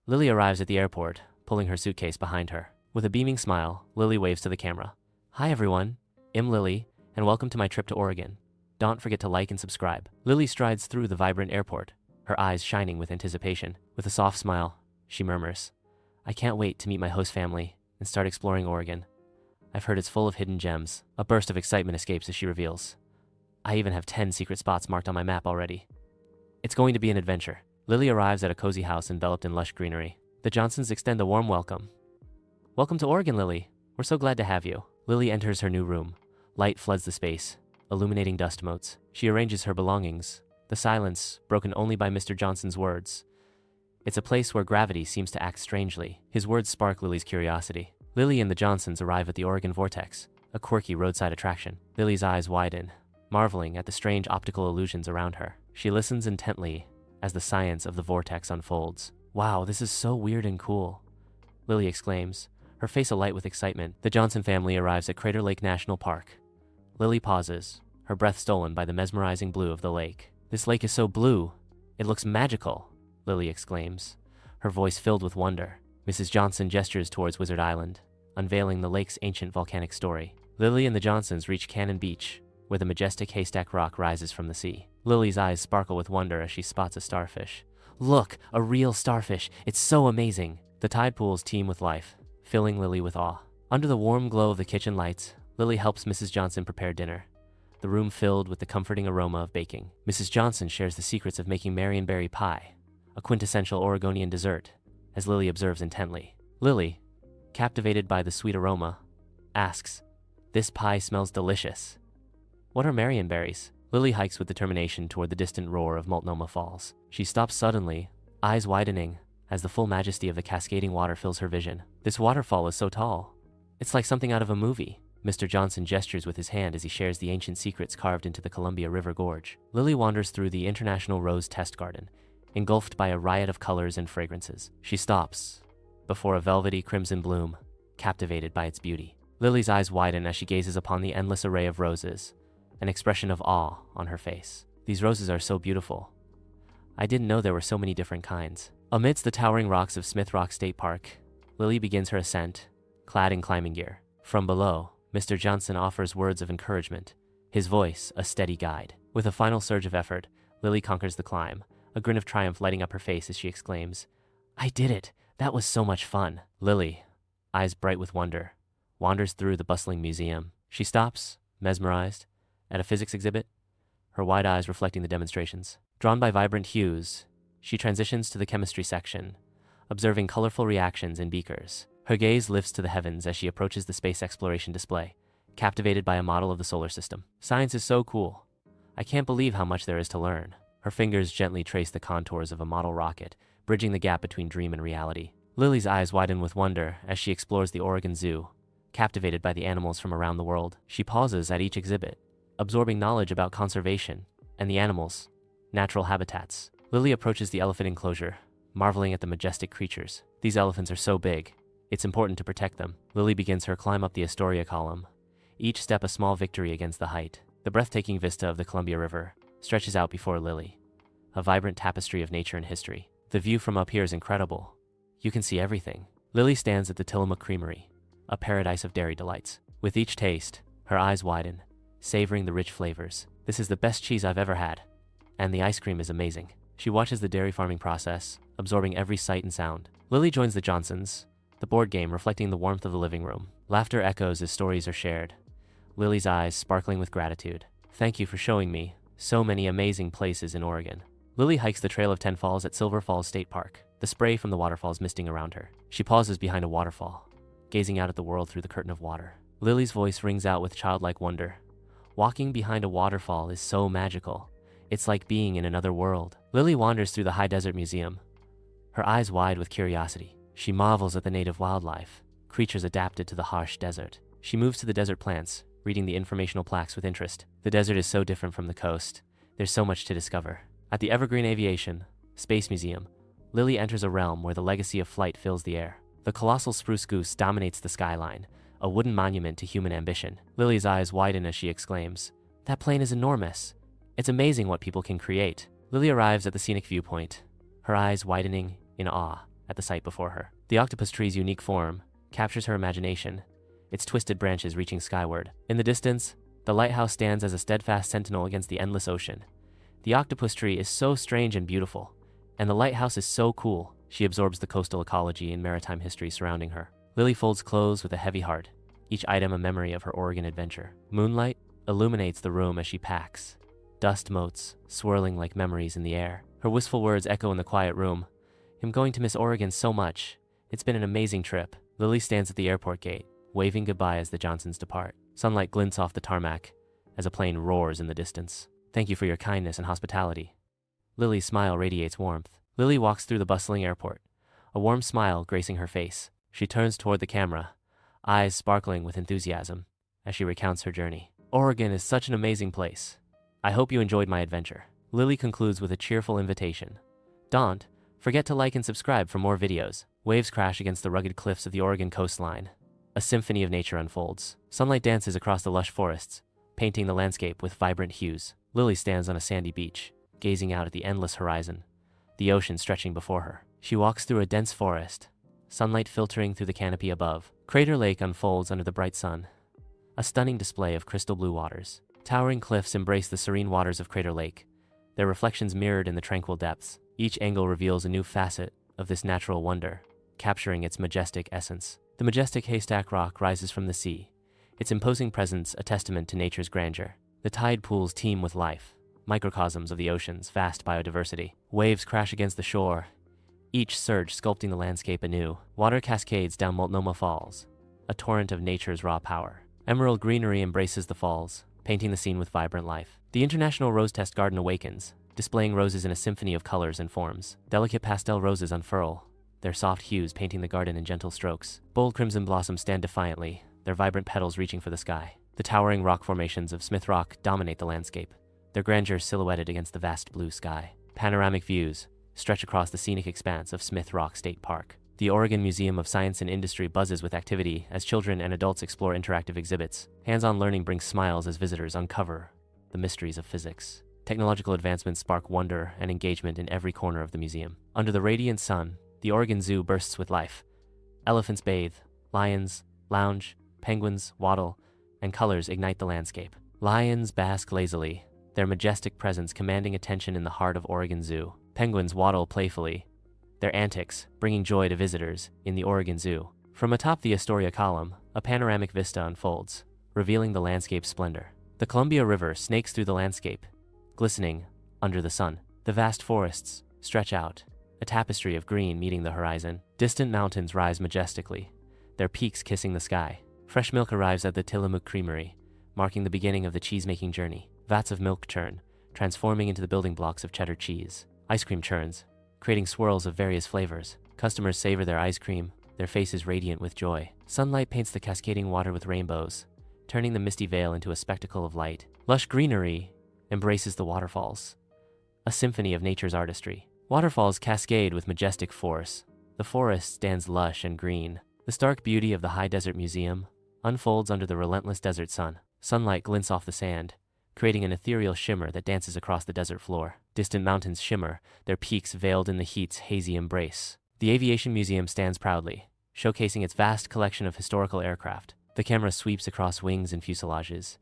Lily arrives at the airport, pulling her suitcase behind her. With a beaming smile, Lily waves to the camera. Hi everyone, I'm Lily, and welcome to my trip to Oregon. Don't forget to like and subscribe. Lily strides through the vibrant airport, her eyes shining with anticipation. With a soft smile, she murmurs, I can't wait to meet my host family and start exploring Oregon. I've heard it's full of hidden gems. A burst of excitement escapes as she reveals, I even have 10 secret spots marked on my map already. It's going to be an adventure. Lily arrives at a cozy house enveloped in lush greenery. The Johnsons extend a warm welcome. Welcome to Oregon, Lily. We're so glad to have you. Lily enters her new room. Light floods the space, illuminating dust motes. She arranges her belongings, the silence broken only by Mr. Johnson's words. It's a place where gravity seems to act strangely. His words spark Lily's curiosity. Lily and the Johnsons arrive at the Oregon Vortex, a quirky roadside attraction. Lily's eyes widen, marveling at the strange optical illusions around her. She listens intently as the science of the vortex unfolds. Wow, this is so weird and cool, Lily exclaims, her face alight with excitement. The Johnson family arrives at Crater Lake National Park. Lily pauses, her breath stolen by the mesmerizing blue of the lake. This lake is so blue, it looks magical, Lily exclaims, her voice filled with wonder. Mrs. Johnson gestures towards Wizard Island, unveiling the lake's ancient volcanic story. Lily and the Johnsons reach Cannon Beach, where the majestic haystack rock rises from the sea. Lily's eyes sparkle with wonder as she spots a starfish. Look, a real starfish. It's so amazing. The tide pools teem with life, filling Lily with awe. Under the warm glow of the kitchen lights, Lily helps Mrs. Johnson prepare dinner, the room filled with the comforting aroma of baking. Mrs. Johnson shares the secrets of making Marionberry pie, a quintessential Oregonian dessert, as Lily observes intently. Lily, captivated by the sweet aroma, asks, This pie smells delicious. What are Marionberries? Lily hikes with determination toward the distant roar of Multnomah Falls. She stops suddenly, eyes widening, as the full majesty of the cascading water fills her vision. This waterfall is so tall. It's like something out of a movie. Mr. Johnson gestures with his hand as he shares the ancient secrets carved into the Columbia River Gorge. Lily wanders through the International Rose Test Garden, engulfed by a riot of colors and fragrances. She stops before a velvety crimson bloom, captivated by its beauty. Lily's eyes widen as she gazes upon the endless array of roses, an expression of awe on her face. These roses are so beautiful. I didn't know there were so many different kinds. Amidst the towering rocks of Smith Rock State Park, Lily begins her ascent, clad in climbing gear. From below, Mr. Johnson offers words of encouragement, his voice a steady guide. With a final surge of effort, Lily conquers the climb, a grin of triumph lighting up her face as she exclaims, I did it! That was so much fun. Lily, eyes bright with wonder, wanders through the bustling museum. She stops, mesmerized, at a physics exhibit, her wide eyes reflecting the demonstrations. Drawn by vibrant hues, she transitions to the chemistry section, observing colorful reactions in beakers. Her gaze lifts to the heavens as she approaches the space exploration display, captivated by a model of the solar system. Science is so cool. I can't believe how much there is to learn. Her fingers gently trace the contours of a model rocket, bridging the gap between dream and reality. Lily's eyes widen with wonder as she explores the Oregon Zoo, captivated by the animals from around the world. She pauses at each exhibit, absorbing knowledge about conservation and the animals' natural habitats. Lily approaches the elephant enclosure, marveling at the majestic creatures. These elephants are so big, it's important to protect them. Lily begins her climb up the Astoria column, each step a small victory against the height. The breathtaking vista of the Columbia River stretches out before Lily, a vibrant tapestry of nature and history. The view from up here is incredible. You can see everything. Lily stands at the Tillamook Creamery, a paradise of dairy delights. With each taste, her eyes widen, savoring the rich flavors. This is the best cheese I've ever had, and the ice cream is amazing. She watches the dairy farming process, absorbing every sight and sound. Lily joins the Johnsons, the board game reflecting the warmth of the living room. Laughter echoes as stories are shared, Lily's eyes sparkling with gratitude. Thank you for showing me so many amazing places in Oregon. Lily hikes the Trail of Ten Falls at Silver Falls State Park, the spray from the waterfalls misting around her. She pauses behind a waterfall, gazing out at the world through the curtain of water. Lily's voice rings out with childlike wonder. Walking behind a waterfall is so magical. It's like being in another world. Lily wanders through the High Desert Museum, her eyes wide with curiosity. She marvels at the native wildlife, creatures adapted to the harsh desert. She moves to the desert plants, reading the informational plaques with interest. The desert is so different from the coast. There's so much to discover. At the Evergreen Aviation Space Museum, Lily enters a realm where the legacy of flight fills the air. The colossal spruce goose dominates the skyline, a wooden monument to human ambition. Lily's eyes widen as she exclaims, "That plane is enormous. It's amazing what people can create." Lily arrives at the scenic viewpoint, her eyes widening in awe. at the sight before her. The octopus tree's unique form captures her imagination, its twisted branches reaching skyward. In the distance, the lighthouse stands as a steadfast sentinel against the endless ocean. The octopus tree is so strange and beautiful, and the lighthouse is so cool. She absorbs the coastal ecology and maritime history surrounding her. Lily folds clothes with a heavy heart, each item a memory of her Oregon adventure. Moonlight illuminates the room as she packs, dust motes swirling like memories in the air. Her wistful words echo in the quiet room. "I'm going to miss Oregon so much. It's been an amazing trip." Lily stands at the airport gate, waving goodbye as the Johnsons depart. Sunlight glints off the tarmac as a plane roars in the distance. "Thank you for your kindness and hospitality." Lily's smile radiates warmth. Lily walks through the bustling airport, a warm smile gracing her face. She turns toward the camera, eyes sparkling with enthusiasm as she recounts her journey. "Oregon is such an amazing place. I hope you enjoyed my adventure." Lily concludes with a cheerful invitation. "Don't forget to like and subscribe for more videos." Waves crash against the rugged cliffs of the Oregon coastline. A symphony of nature unfolds. Sunlight dances across the lush forests, painting the landscape with vibrant hues. Lily stands on a sandy beach, gazing out at the endless horizon, the ocean stretching before her. She walks through a dense forest, sunlight filtering through the canopy above. Crater Lake unfolds under the bright sun, a stunning display of crystal blue waters. Towering cliffs embrace the serene waters of Crater Lake, their reflections mirrored in the tranquil depths. Each angle reveals a new facet of this natural wonder, capturing its majestic essence. The majestic Haystack Rock rises from the sea, its imposing presence a testament to nature's grandeur. The tide pools teem with life, microcosms of the ocean's vast biodiversity. Waves crash against the shore, each surge sculpting the landscape anew. Water cascades down Multnomah Falls, a torrent of nature's raw power. Emerald greenery embraces the falls, painting the scene with vibrant life. The International Rose Test Garden awakens, displaying roses in a symphony of colors and forms. Delicate pastel roses unfurl, their soft hues painting the garden in gentle strokes. Bold crimson blossoms stand defiantly, their vibrant petals reaching for the sky. The towering rock formations of Smith Rock dominate the landscape, their grandeur silhouetted against the vast blue sky. Panoramic views stretch across the scenic expanse of Smith Rock State Park. The Oregon Museum of Science and Industry buzzes with activity as children and adults explore interactive exhibits. Hands-on learning brings smiles as visitors uncover the mysteries of physics. Technological advancements spark wonder and engagement in every corner of the museum. Under the radiant sun, the Oregon Zoo bursts with life. Elephants bathe, lions lounge, penguins waddle, and colors ignite the landscape. Lions bask lazily, their majestic presence commanding attention in the heart of Oregon Zoo. Penguins waddle playfully, their antics bringing joy to visitors in the Oregon Zoo. From atop the Astoria column, a panoramic vista unfolds, revealing the landscape's splendor. The Columbia River snakes through the landscape, glistening under the sun. The vast forests stretch out, a tapestry of green meeting the horizon. Distant mountains rise majestically, their peaks kissing the sky. Fresh milk arrives at the Tillamook Creamery, marking the beginning of the cheese-making journey. Vats of milk churn, transforming into the building blocks of cheddar cheese. Ice cream churns, creating swirls of various flavors. Customers savor their ice cream, their faces radiant with joy. Sunlight paints the cascading water with rainbows, turning the misty veil into a spectacle of light. Lush greenery embraces the waterfalls, a symphony of nature's artistry. Waterfalls cascade with majestic force. The forest stands lush and green. The stark beauty of the High Desert Museum unfolds under the relentless desert sun. Sunlight glints off the sand, creating an ethereal shimmer that dances across the desert floor. Distant mountains shimmer, their peaks veiled in the heat's hazy embrace. The Aviation Museum stands proudly, showcasing its vast collection of historical aircraft. The camera sweeps across wings and fuselages,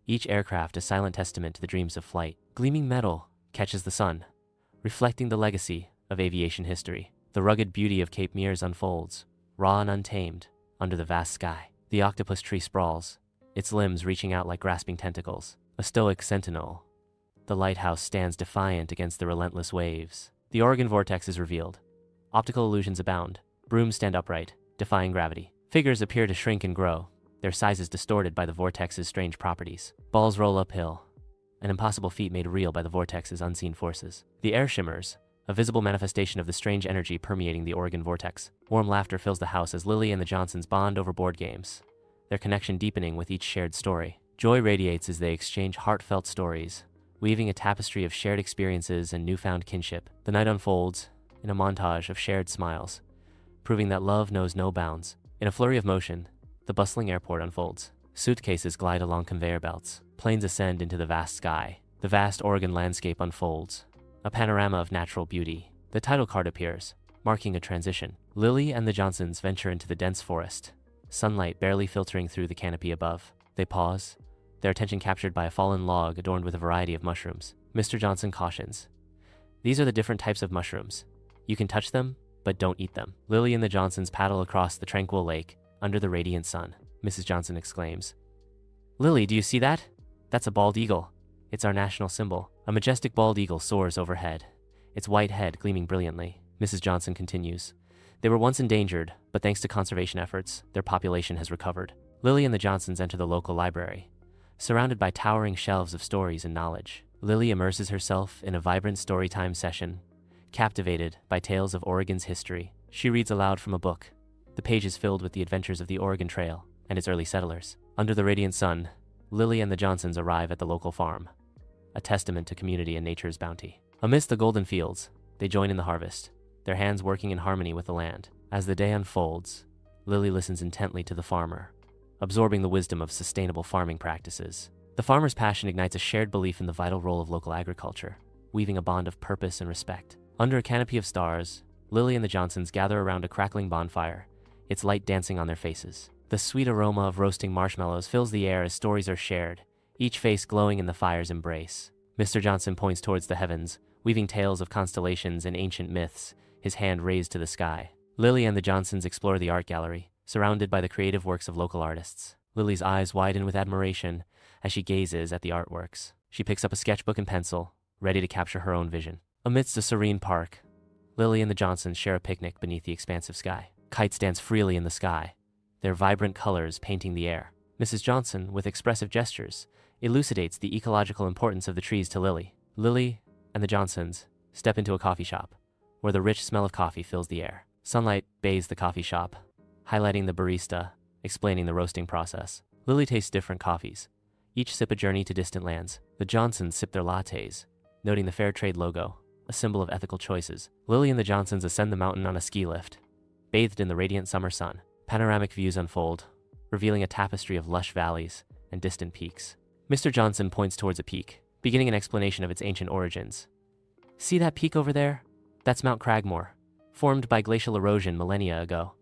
each aircraft a silent testament to the dreams of flight. Gleaming metal catches the sun, reflecting the legacy of aviation history. The rugged beauty of Cape Meares unfolds, raw and untamed, under the vast sky. The octopus tree sprawls, its limbs reaching out like grasping tentacles. A stoic sentinel, the lighthouse stands defiant against the relentless waves. The Oregon vortex is revealed. Optical illusions abound. Brooms stand upright, defying gravity. Figures appear to shrink and grow, their sizes distorted by the vortex's strange properties. Balls roll uphill, an impossible feat made real by the vortex's unseen forces. The air shimmers, a visible manifestation of the strange energy permeating the Oregon vortex. Warm laughter fills the house as Lily and the Johnsons bond over board games, their connection deepening with each shared story. Joy radiates as they exchange heartfelt stories, weaving a tapestry of shared experiences and newfound kinship. The night unfolds in a montage of shared smiles, proving that love knows no bounds. In a flurry of motion, the bustling airport unfolds. Suitcases glide along conveyor belts. Planes ascend into the vast sky. The vast Oregon landscape unfolds, a panorama of natural beauty. The title card appears, marking a transition. Lily and the Johnsons venture into the dense forest, sunlight barely filtering through the canopy above. They pause, their attention captured by a fallen log adorned with a variety of mushrooms. Mr. Johnson cautions, "These are the different types of mushrooms. You can touch them, but don't eat them." Lily and the Johnsons paddle across the tranquil lake under the radiant sun. Mrs. Johnson exclaims, "Lily, do you see that? That's a bald eagle. It's our national symbol." A majestic bald eagle soars overhead, its white head gleaming brilliantly. Mrs. Johnson continues, "They were once endangered, but thanks to conservation efforts, their population has recovered." Lily and the Johnsons enter the local library, surrounded by towering shelves of stories and knowledge. Lily immerses herself in a vibrant storytime session, captivated by tales of Oregon's history. She reads aloud from a book, the pages filled with the adventures of the Oregon Trail and its early settlers. Under the radiant sun, Lily and the Johnsons arrive at the local farm, a testament to community and nature's bounty. Amidst the golden fields, they join in the harvest, their hands working in harmony with the land. As the day unfolds, Lily listens intently to the farmer, absorbing the wisdom of sustainable farming practices. The farmer's passion ignites a shared belief in the vital role of local agriculture, weaving a bond of purpose and respect. Under a canopy of stars, Lily and the Johnsons gather around a crackling bonfire, its light dancing on their faces. The sweet aroma of roasting marshmallows fills the air as stories are shared, each face glowing in the fire's embrace. Mr. Johnson points towards the heavens, weaving tales of constellations and ancient myths, his hand raised to the sky. Lily and the Johnsons explore the art gallery, surrounded by the creative works of local artists. Lily's eyes widen with admiration as she gazes at the artworks. She picks up a sketchbook and pencil, ready to capture her own vision. Amidst a serene park, Lily and the Johnsons share a picnic beneath the expansive sky. Kites dance freely in the sky, their vibrant colors painting the air. Mrs. Johnson, with expressive gestures, elucidates the ecological importance of the trees to Lily. Lily and the Johnsons step into a coffee shop, where the rich smell of coffee fills the air. Sunlight bathes the coffee shop, highlighting the barista, explaining the roasting process. Lily tastes different coffees, each sip a journey to distant lands. The Johnsons sip their lattes, noting the Fair Trade logo, a symbol of ethical choices. Lily and the Johnsons ascend the mountain on a ski lift, bathed in the radiant summer sun. Panoramic views unfold, revealing a tapestry of lush valleys and distant peaks. Mr. Johnson points towards a peak, beginning an explanation of its ancient origins. "See that peak over there? That's Mount Cragmore, formed by glacial erosion millennia ago.